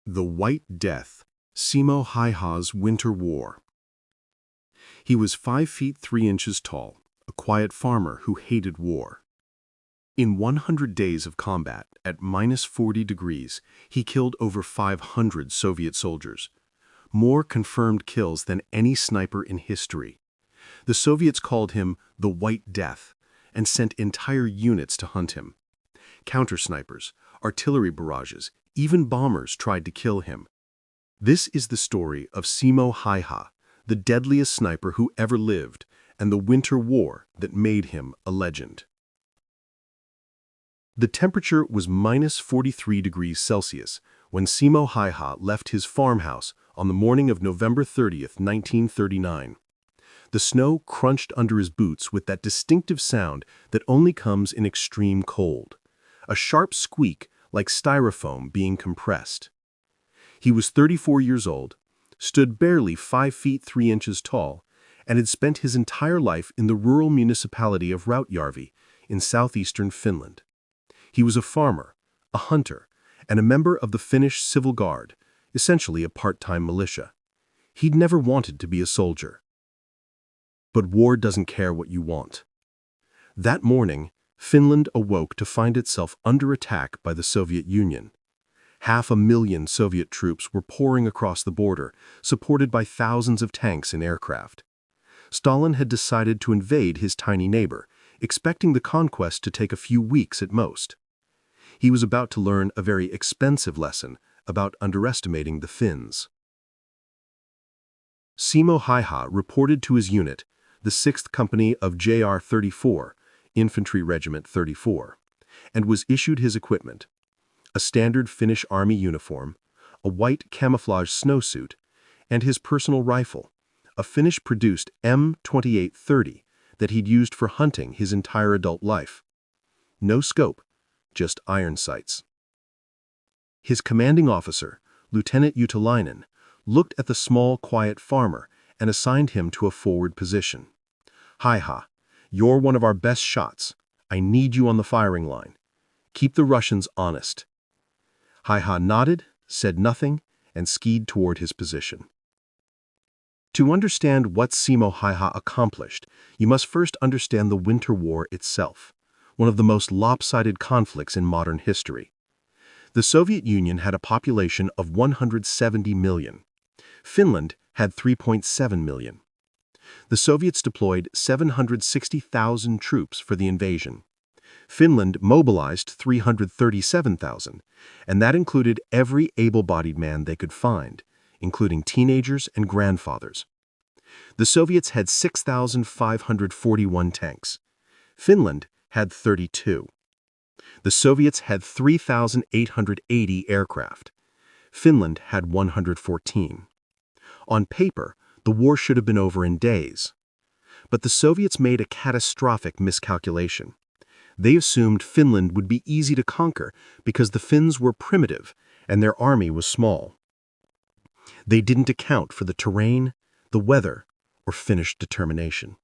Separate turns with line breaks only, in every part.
The White Death, Semo Haihas Winter War. He was 5 feet 3 inches tall, a quiet farmer who hated war. In 100 days of combat, at -40 degrees, he killed over 500 Soviet soldiers, more confirmed kills than any sniper in history. The Soviets called him the White Death and sent entire units to hunt him. Counter-snipers, artillery barrages, even bombers tried to kill him. This is the story of Semo Haihas, the deadliest sniper who ever lived, and the winter war that made him a legend. The temperature was -43 degrees Celsius when Semo Haihas left his farmhouse on the morning of November 30th, 1939. The snow crunched under his boots with that distinctive sound that only comes in extreme cold, a sharp squeak like styrofoam being compressed. He was 34 years old, stood barely 5 feet 3 inches tall, and had spent his entire life in the rural municipality of Rautjärvi in southeastern Finland. He was a farmer, a hunter, and a member of the Finnish Civil Guard, essentially a part-time militia. He'd never wanted to be a soldier. But war doesn't care what you want. That morning, Finland awoke to find itself under attack by the Soviet Union. 500,000 Soviet troops were pouring across the border, supported by thousands of tanks and aircraft. Stalin had decided to invade his tiny neighbor, expecting the conquest to take a few weeks at most. He was about to learn a very expensive lesson about underestimating the Finns. Semo Haihas reported to his unit, the 6th Company of JR 34, Infantry Regiment 34, and was issued his equipment: a standard Finnish Army uniform, a white camouflage snowsuit, and his personal rifle, a Finnish-produced M2830 that he'd used for hunting his entire adult life. No scope, just iron sights. His commanding officer, Lieutenant Utalainen, looked at the small, quiet farmer and assigned him to a forward position. "Haihas, you're one of our best shots. I need you on the firing line. Keep the Russians honest." Haihas nodded, said nothing, and skied toward his position. To understand what Semo Haihas accomplished, you must first understand the Winter War itself, one of the most lopsided conflicts in modern history. The Soviet Union had a population of 170 million. Finland had 3.7 million. The Soviets deployed 760,000 troops for the invasion. Finland mobilized 337,000, and that included every able-bodied man they could find, including teenagers and grandfathers. The Soviets had 6,541 tanks. Finland had 32. The Soviets had 3,880 aircraft. Finland had 114. On paper, the war should have been over in days. But the Soviets made a catastrophic miscalculation. They assumed Finland would be easy to conquer because the Finns were primitive and their army was small. They didn't account for the terrain, the weather, or Finnish determination.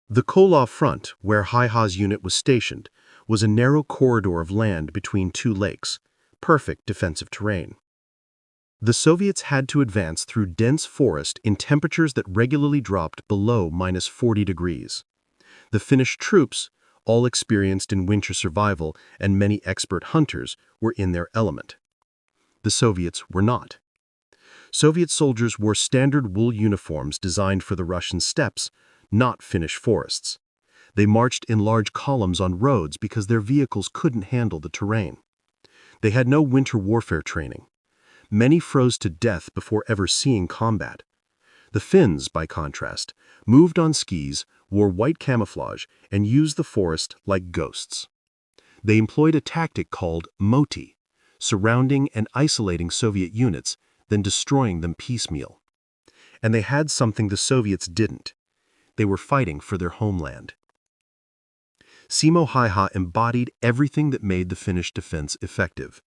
The Kola front, where Haihas' unit was stationed, was a narrow corridor of land between two lakes, perfect defensive terrain. The Soviets had to advance through dense forest in temperatures that regularly dropped below -40 degrees. The Finnish troops, all experienced in winter survival and many expert hunters, were in their element. The Soviets were not. Soviet soldiers wore standard wool uniforms designed for the Russian steppes, not Finnish forests. They marched in large columns on roads because their vehicles couldn't handle the terrain. They had no winter warfare training. Many froze to death before ever seeing combat. The Finns, by contrast, moved on skis, wore white camouflage, and used the forest like ghosts. They employed a tactic called moti, surrounding and isolating Soviet units, then destroying them piecemeal. And they had something the Soviets didn't. They were fighting for their homeland. Semo Haihas embodied everything that made the Finnish defense effective.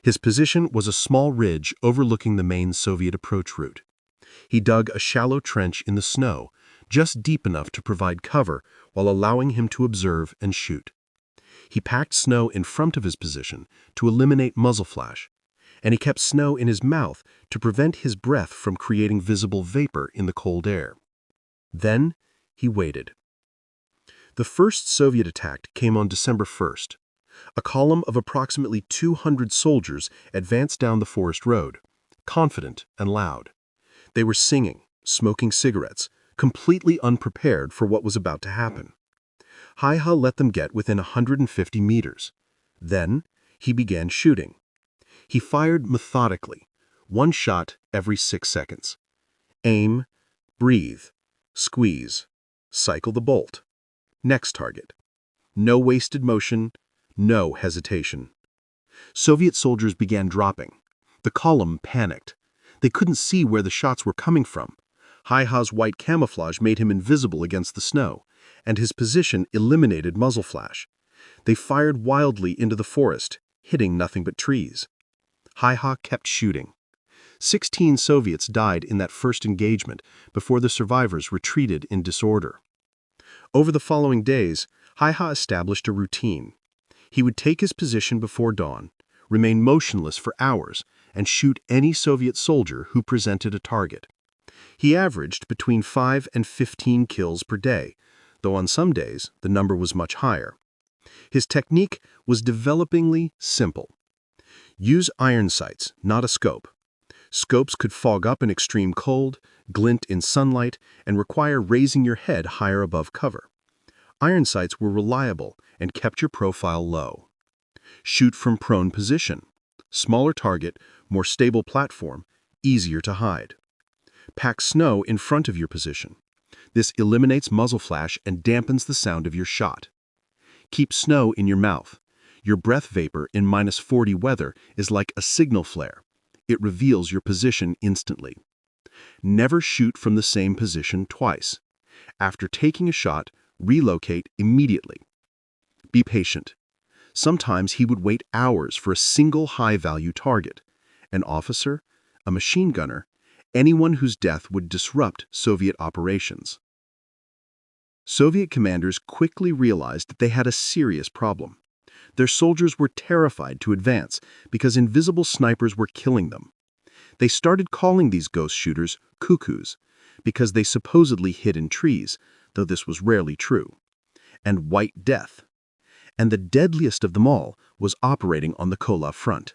His position was a small ridge overlooking the main Soviet approach route. He dug a shallow trench in the snow, just deep enough to provide cover while allowing him to observe and shoot. He packed snow in front of his position to eliminate muzzle flash, and he kept snow in his mouth to prevent his breath from creating visible vapor in the cold air. Then he waited. The first Soviet attack came on December 1st. A column of approximately 200 soldiers advanced down the forest road, confident and loud. They were singing, smoking cigarettes, completely unprepared for what was about to happen. Haihas let them get within 150 meters. Then he began shooting. He fired methodically, one shot every 6 seconds. Aim, breathe, squeeze, cycle the bolt. Next target. No wasted motion, no hesitation. Soviet soldiers began dropping. The column panicked. They couldn't see where the shots were coming from. Haihas' white camouflage made him invisible against the snow, and his position eliminated muzzle flash. They fired wildly into the forest, hitting nothing but trees. Haihas kept shooting. 16 Soviets died in that first engagement before the survivors retreated in disorder. Over the following days, Haihas established a routine. He would take his position before dawn, remain motionless for hours, and shoot any Soviet soldier who presented a target. He averaged between 5 and 15 kills per day, though on some days the number was much higher. His technique was developingly simple. Use iron sights, not a scope. Scopes could fog up in extreme cold, glint in sunlight, and require raising your head higher above cover. Iron sights were reliable and kept your profile low. Shoot from prone position. Smaller target, more stable platform, easier to hide. Pack snow in front of your position. This eliminates muzzle flash and dampens the sound of your shot. Keep snow in your mouth. Your breath vapor in -40 weather is like a signal flare. It reveals your position instantly. Never shoot from the same position twice. After taking a shot, relocate immediately. Be patient. Sometimes he would wait hours for a single high-value target. An officer, a machine gunner, anyone whose death would disrupt Soviet operations. Soviet commanders quickly realized that they had a serious problem. Their soldiers were terrified to advance because invisible snipers were killing them. They started calling these ghost shooters cuckoos because they supposedly hid in trees, though this was rarely true, and White Death. And the deadliest of them all was operating on the Kola front.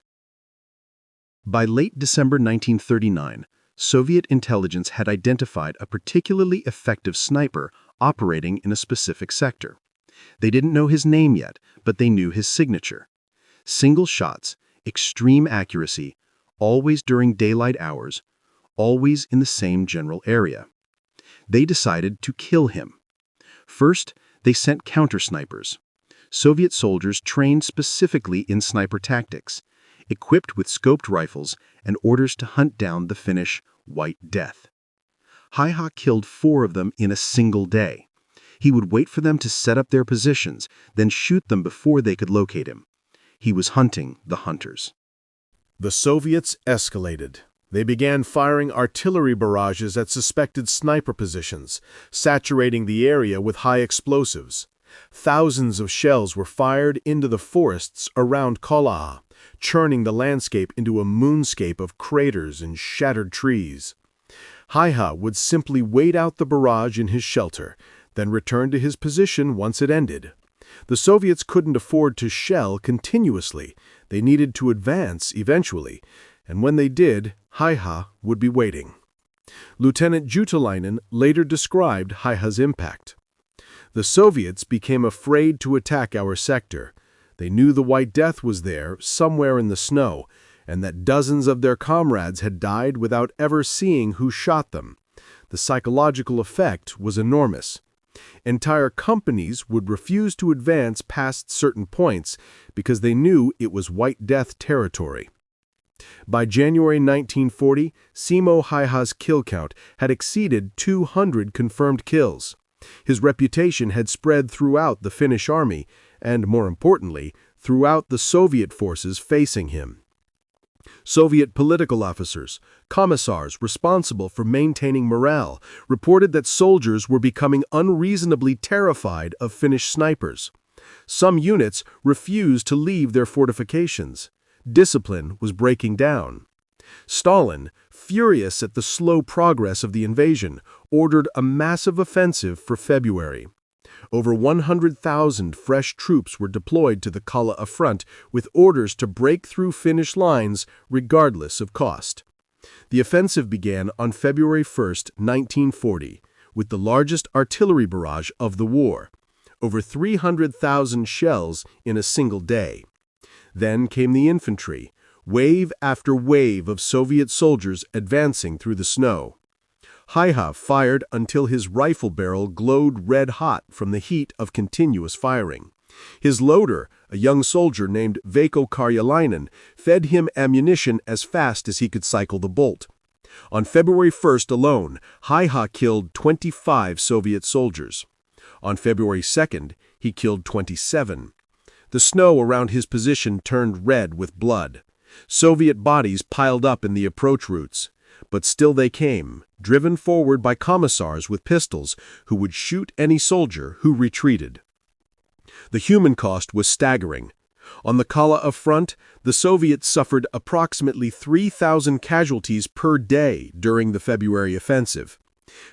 By late December 1939, Soviet intelligence had identified a particularly effective sniper operating in a specific sector. They didn't know his name yet, but they knew his signature. Single shots, extreme accuracy, always during daylight hours, always in the same general area. They decided to kill him. First, they sent counter-snipers. Soviet soldiers trained specifically in sniper tactics, equipped with scoped rifles and orders to hunt down the Finnish White Death. Haihas killed 4 of them in a single day. He would wait for them to set up their positions, then shoot them before they could locate him. He was hunting the hunters.
The Soviets escalated. They began firing artillery barrages at suspected sniper positions, saturating the area with high explosives. Thousands of shells were fired into the forests around Kola, churning the landscape into a moonscape of craters and shattered trees. Haihas would simply wait out the barrage in his shelter, then return to his position once it ended. The Soviets couldn't afford to shell continuously. They needed to advance eventually, and when they did, Haihas would be waiting. Lieutenant Jutalainen later described Haihas' impact. The Soviets became afraid to attack our sector. They knew the White Death was there, somewhere in the snow, and that dozens of their comrades had died without ever seeing who shot them. The psychological effect was enormous. Entire companies would refuse to advance past certain points because they knew it was White Death territory. By January 1940, Semo Haihas' kill count had exceeded 200 confirmed kills. His reputation had spread throughout the Finnish army, and more importantly, throughout the Soviet forces facing him. Soviet political officers, commissars responsible for maintaining morale, reported that soldiers were becoming unreasonably terrified of Finnish snipers. Some units refused to leave their fortifications. Discipline was breaking down. Stalin, furious at the slow progress of the invasion, ordered a massive offensive for February. Over 100,000 fresh troops were deployed to the Kala front with orders to break through Finnish lines regardless of cost. The offensive began on February 1, 1940, with the largest artillery barrage of the war, over 300,000 shells in a single day. Then came the infantry, wave after wave of Soviet soldiers advancing through the snow. Haihas fired until his rifle barrel glowed red-hot from the heat of continuous firing. His loader, a young soldier named Veikko Karjalainen, fed him ammunition as fast as he could cycle the bolt. On February 1st alone, Haihas killed 25 Soviet soldiers. On February 2nd, he killed 27. The snow around his position turned red with blood. Soviet bodies piled up in the approach routes. But still they came, driven forward by commissars with pistols who would shoot any soldier who retreated. The human cost was staggering. On the Kala front, the Soviets suffered approximately 3,000 casualties per day during the February offensive.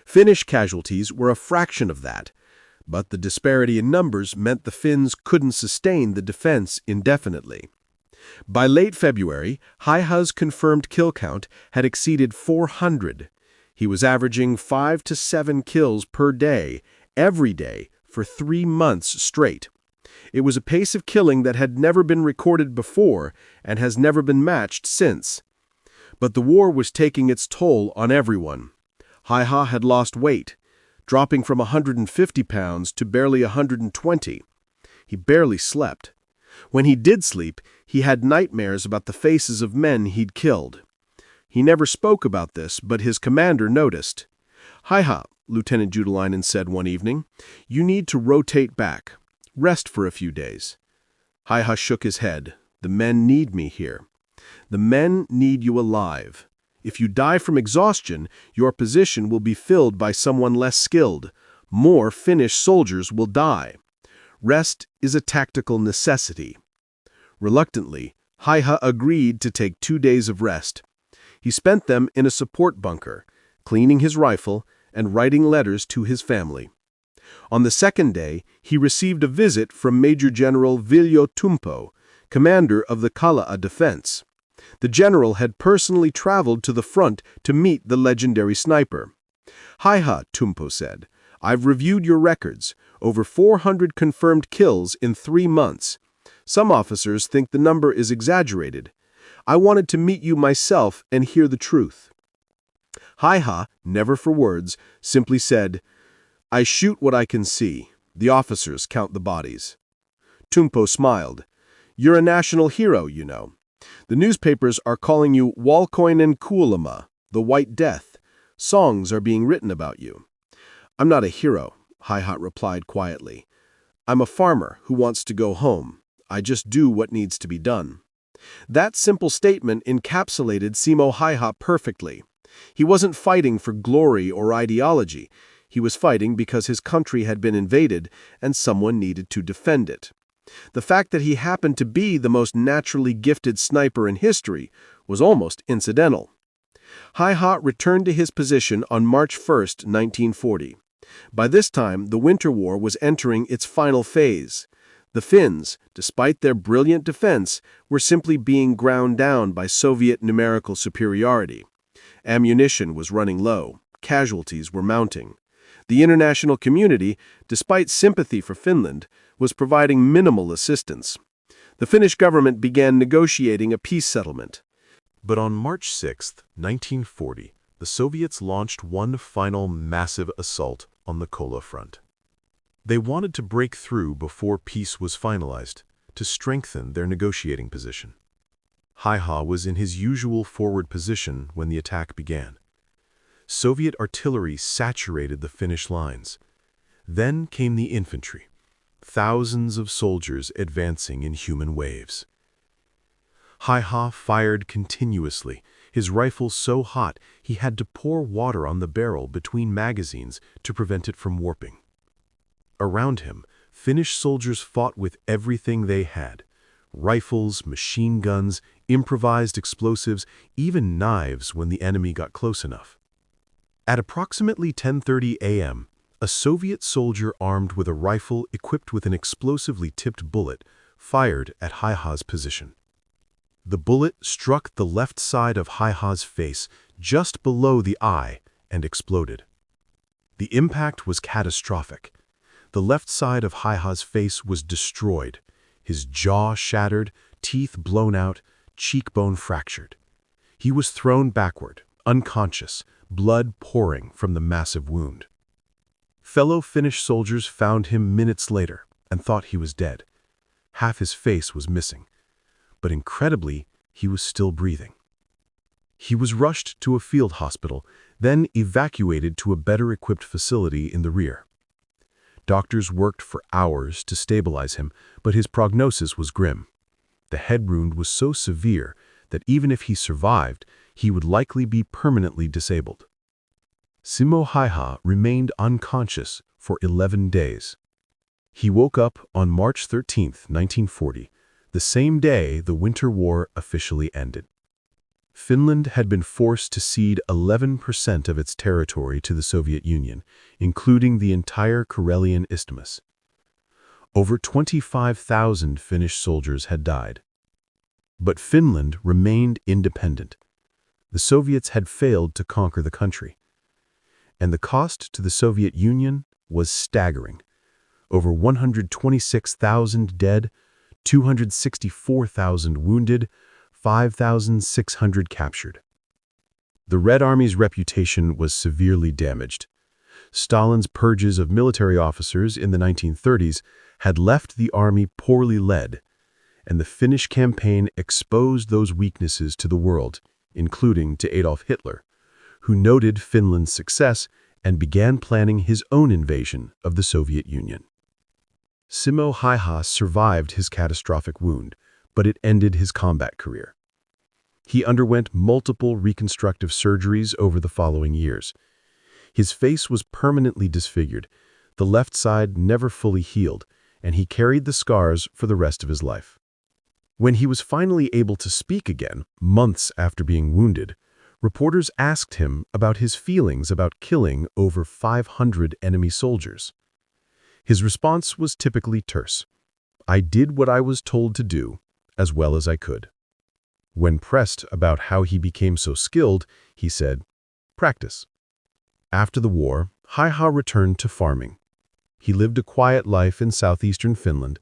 Finnish casualties were a fraction of that, but the disparity in numbers meant the Finns couldn't sustain the defense indefinitely. By late February, Haihas' confirmed kill count had exceeded 400. He was averaging 5 to 7 kills per day, every day, for 3 months straight. It was a pace of killing that had never been recorded before and has never been matched since. But the war was taking its toll on everyone. Haihas had lost weight, dropping from 150 pounds to barely 120. He barely slept. When he did sleep, he had nightmares about the faces of men he'd killed. He never spoke about this, but his commander noticed. "Haihas," Lieutenant Juutilainen said one evening, "you need to rotate back. Rest for a few days." Haihas shook his head. "The men need me here. The men need you alive. If you die from exhaustion, your position will be filled by someone less skilled. More Finnish soldiers will die. Rest is a tactical necessity." Reluctantly, Haihas agreed to take 2 days of rest. He spent them in a support bunker, cleaning his rifle and writing letters to his family. On the second day, he received a visit from Major General Viljo Tumpo, commander of the Kala defense. The general had personally traveled to the front to meet the legendary sniper. "Haihas," Tumpo said, "I've reviewed your records. Over 400 confirmed kills in 3 months. Some officers think the number is exaggerated. I wanted to meet you myself and hear the truth." Haihas, never for words, simply said, "I shoot what I can see. The officers count the bodies." Tumpo smiled. "You're a national hero, you know. The newspapers are calling you Valkoinen Kuolema, the White Death. Songs are being written about you." "I'm not a hero," Haihas replied quietly. "I'm a farmer who wants to go home. I just do what needs to be done." That simple statement encapsulated Semo Haihas perfectly. He wasn't fighting for glory or ideology. He was fighting because his country had been invaded and someone needed to defend it. The fact that he happened to be the most naturally gifted sniper in history was almost incidental. Haihas returned to his position on March 1, 1940. By this time, the Winter War was entering its final phase. The Finns, despite their brilliant defense, were simply being ground down by Soviet numerical superiority. Ammunition was running low. Casualties were mounting. The international community, despite sympathy for Finland, was providing minimal assistance. The Finnish government began negotiating a peace settlement.
But on March 6, 1940, the Soviets launched one final massive assault on the Kola front. They wanted to break through before peace was finalized, to strengthen their negotiating position. Haihas was in his usual forward position when the attack began. Soviet artillery saturated the Finnish lines. Then came the infantry, thousands of soldiers advancing in human waves. Haihas fired continuously, his rifle so hot he had to pour water on the barrel between magazines to prevent it from warping. Around him, Finnish soldiers fought with everything they had: rifles, machine guns, improvised explosives, even knives when the enemy got close enough. At approximately 10:30 a.m., a Soviet soldier armed with a rifle equipped with an explosively tipped bullet fired at Haihas' position. The bullet struck the left side of Haihas' face just below the eye and exploded. The impact was catastrophic. The left side of Haihas' face was destroyed, his jaw shattered, teeth blown out, cheekbone fractured. He was thrown backward, unconscious, blood pouring from the massive wound. Fellow Finnish soldiers found him minutes later and thought he was dead. Half his face was missing, but incredibly, he was still breathing. He was rushed to a field hospital, then evacuated to a better-equipped facility in the rear. Doctors worked for hours to stabilize him, but his prognosis was grim. The head wound was so severe that even if he survived, he would likely be permanently disabled. Semo Haihas remained unconscious for 11 days. He woke up on March 13, 1940, the same day the Winter War officially ended. Finland had been forced to cede 11% of its territory to the Soviet Union, including the entire Karelian Isthmus. Over 25,000 Finnish soldiers had died. But Finland remained independent. The Soviets had failed to conquer the country. And the cost to the Soviet Union was staggering. Over 126,000 dead, 264,000 wounded, 5,600 captured. The Red Army's reputation was severely damaged. Stalin's purges of military officers in the 1930s had left the army poorly led, and the Finnish campaign exposed those weaknesses to the world, including to Adolf Hitler, who noted Finland's success and began planning his own invasion of the Soviet Union. Semo Haihas survived his catastrophic wound, but it ended his combat career. He underwent multiple reconstructive surgeries over the following years. His face was permanently disfigured, the left side never fully healed, and he carried the scars for the rest of his life. When he was finally able to speak again, months after being wounded, reporters asked him about his feelings about killing over 500 enemy soldiers. His response was typically terse. "I did what I was told to do, as well as I could." When pressed about how he became so skilled, he said, "Practice." After the war, Haihas returned to farming. He lived a quiet life in southeastern Finland,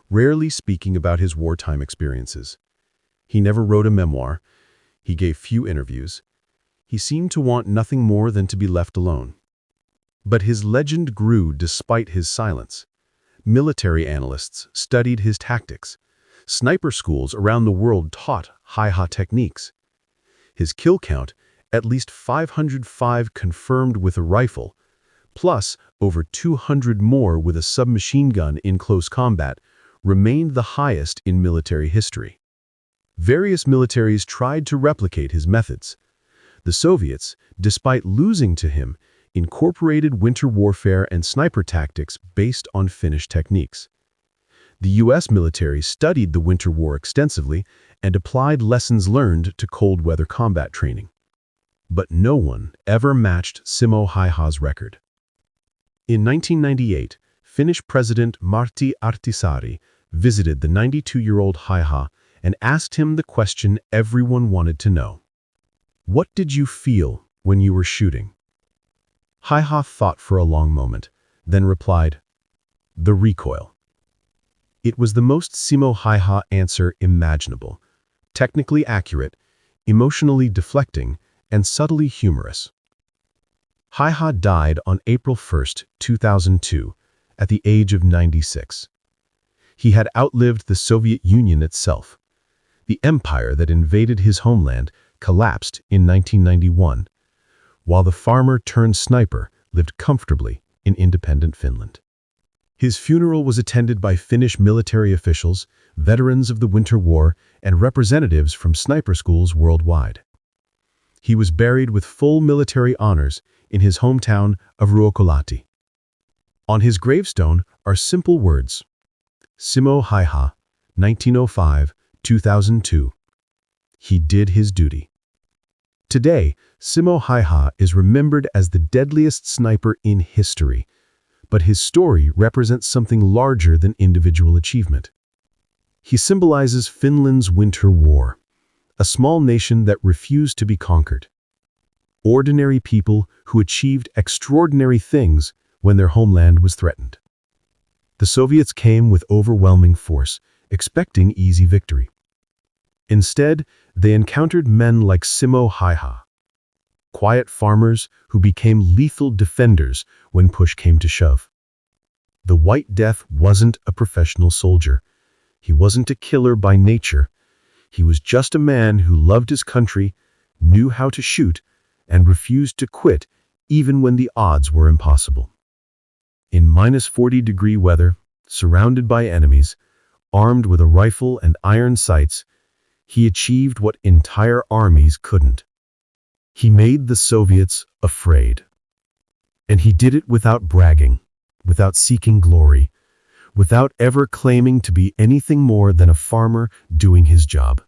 rarely speaking about his wartime experiences. He never wrote a memoir. He gave few interviews. He seemed to want nothing more than to be left alone. But his legend grew despite his silence. Military analysts studied his tactics. Sniper schools around the world taught Haihas techniques. His kill count, at least 505 confirmed with a rifle, plus over 200 more with a submachine gun in close combat, remained the highest in military history. Various militaries tried to replicate his methods. The Soviets, despite losing to him, incorporated winter warfare and sniper tactics based on Finnish techniques. The U.S. military studied the Winter War extensively and applied lessons learned to cold weather combat training. But no one ever matched Semo Haihas' record. In 1998, Finnish President Martti Ahtisaari visited the 92-year-old Haihas and asked him the question everyone wanted to know. "What did you feel when you were shooting?" Haihas thought for a long moment, then replied, "The recoil." It was the most Semo Haihas answer imaginable, technically accurate, emotionally deflecting, and subtly humorous. Haihas died on April 1, 2002, at the age of 96. He had outlived the Soviet Union itself. The empire that invaded his homeland collapsed in 1991, while the farmer-turned-sniper lived comfortably in independent Finland. His funeral was attended by Finnish military officials, veterans of the Winter War, and representatives from sniper schools worldwide. He was buried with full military honors in his hometown of Ruokolahti. On his gravestone are simple words: Semo Haihas, 1905-2002. He did his duty. Today, Semo Haihas is remembered as the deadliest sniper in history, but his story represents something larger than individual achievement. He symbolizes Finland's Winter War, a small nation that refused to be conquered. Ordinary people who achieved extraordinary things when their homeland was threatened. The Soviets came with overwhelming force, expecting easy victory. Instead, they encountered men like Semo Haihas, quiet farmers who became lethal defenders when push came to shove. The White Death wasn't a professional soldier. He wasn't a killer by nature. He was just a man who loved his country, knew how to shoot, and refused to quit even when the odds were impossible. In -40-degree weather, surrounded by enemies, armed with a rifle and iron sights, he achieved what entire armies couldn't. He made the Soviets afraid. And he did it without bragging, without seeking glory, without ever claiming to be anything more than a farmer doing his job.